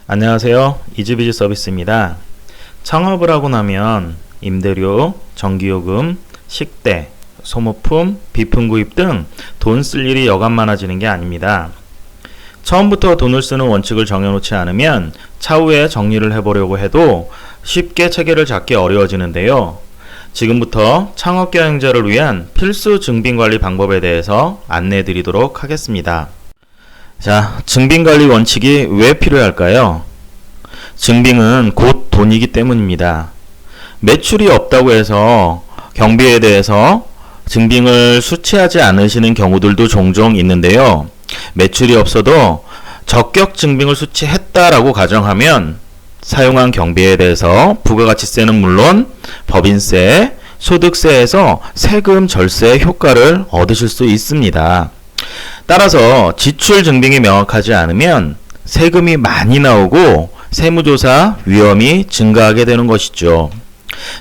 안녕하세요. 이지비즈 서비스입니다. 창업을 하고 나면 임대료, 전기요금, 식대, 소모품, 비품 구입 등 돈 쓸 일이 여간 많아지는 게 아닙니다. 처음부터 돈을 쓰는 원칙을 정해놓지 않으면 차후에 정리를 해보려고 해도 쉽게 체계를 잡기 어려워지는데요. 지금부터 창업 경영자를 위한 필수 증빙관리 방법에 대해서 안내해 드리도록 하겠습니다. 자, 증빙관리 원칙이 왜 필요할까요? 증빙은 곧 돈이기 때문입니다. 매출이 없다고 해서 경비에 대해서 증빙을 수취하지 않으시는 경우들도 종종 있는데요. 매출이 없어도 적격 증빙을 수취했다라고 가정하면 사용한 경비에 대해서 부가가치세는 물론 법인세, 소득세에서 세금 절세 효과를 얻으실 수 있습니다. 따라서 지출 증빙이 명확하지 않으면 세금이 많이 나오고 세무조사 위험이 증가하게 되는 것이죠.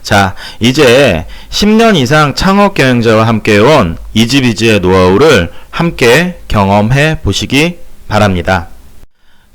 자, 이제 10년 이상 창업 경영자와 함께 해온 이지비즈의 노하우를 함께 경험해 보시기 바랍니다.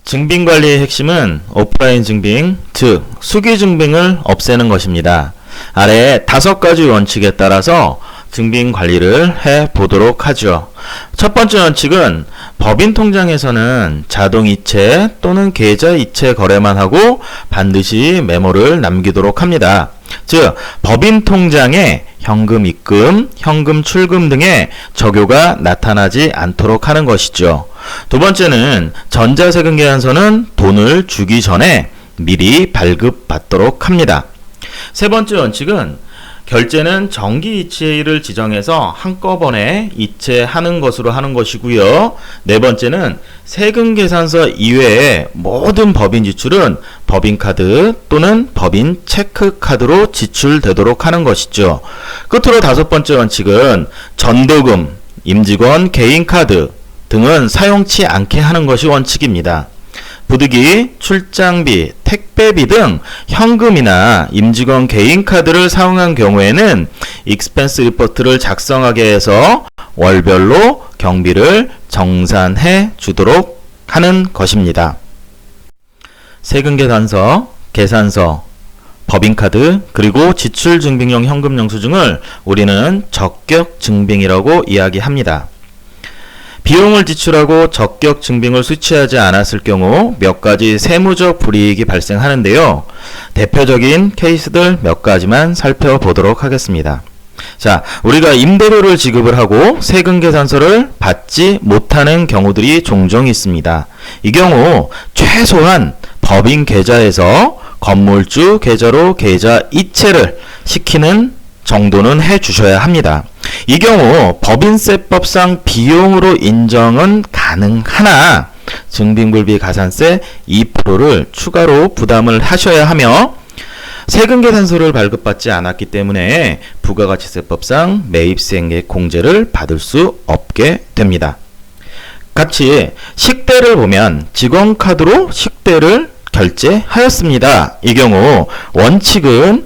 증빙관리의 핵심은 오프라인 증빙, 즉 수기 증빙을 없애는 것입니다. 아래 5가지 원칙에 따라서 증빙 관리를 해 보도록 하죠. 첫 번째 원칙은 법인 통장에서는 자동이체 또는 계좌이체 거래만 하고 반드시 메모를 남기도록 합니다. 즉 법인 통장에 현금 입금, 현금 출금 등의 적요가 나타나지 않도록 하는 것이죠. 두 번째는 전자세금 계산서는 돈을 주기 전에 미리 발급받도록 합니다. 세 번째 원칙은 결제는 정기이체일을 지정해서 한꺼번에 이체하는 것으로 하는 것이고요. 네 번째는 세금계산서 이외의 모든 법인 지출은 법인카드 또는 법인 체크카드로 지출되도록 하는 것이죠. 끝으로 5번째 원칙은 전도금, 임직원 개인카드 등은 사용치 않게 하는 것이 원칙입니다. 부득이 출장비, 택배비 등 현금이나 임직원 개인카드를 사용한 경우에는 익스펜스 리포트를 작성하게 해서 월별로 경비를 정산해 주도록 하는 것입니다. 세금계산서, 계산서, 법인카드, 그리고 지출증빙용 현금 영수증을 우리는 적격 증빙이라고 이야기합니다. 비용을 지출하고 적격 증빙을 수취하지 않았을 경우 몇 가지 세무적 불이익이 발생하는데요. 대표적인 케이스들 몇 가지만 살펴보도록 하겠습니다. 자, 우리가 임대료를 지급을 하고 세금 계산서를 받지 못하는 경우들이 종종 있습니다. 이 경우 최소한 법인 계좌에서 건물주 계좌로 계좌 이체를 시키는 정도는 해 주셔야 합니다. 이 경우 법인세법상 비용으로 인정은 가능하나 증빙불비 가산세 2%를 추가로 부담을 하셔야 하며 세금계산서를 발급받지 않았기 때문에 부가가치세법상 매입세액 공제를 받을 수 없게 됩니다. 같이 식대를 보면 직원카드로 식대를 결제하였습니다. 이 경우 원칙은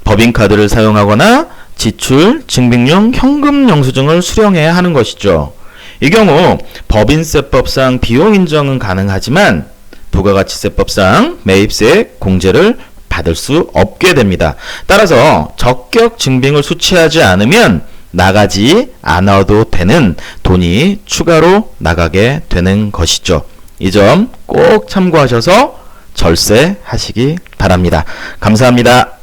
법인카드를 사용하거나 지출, 증빙용 현금 영수증을 수령해야 하는 것이죠. 이 경우 법인세법상 비용 인정은 가능하지만 부가가치세법상 매입세 공제를 받을 수 없게 됩니다. 따라서 적격 증빙을 수취하지 않으면 나가지 않아도 되는 돈이 추가로 나가게 되는 것이죠. 이 점 꼭 참고하셔서 절세하시기 바랍니다. 감사합니다.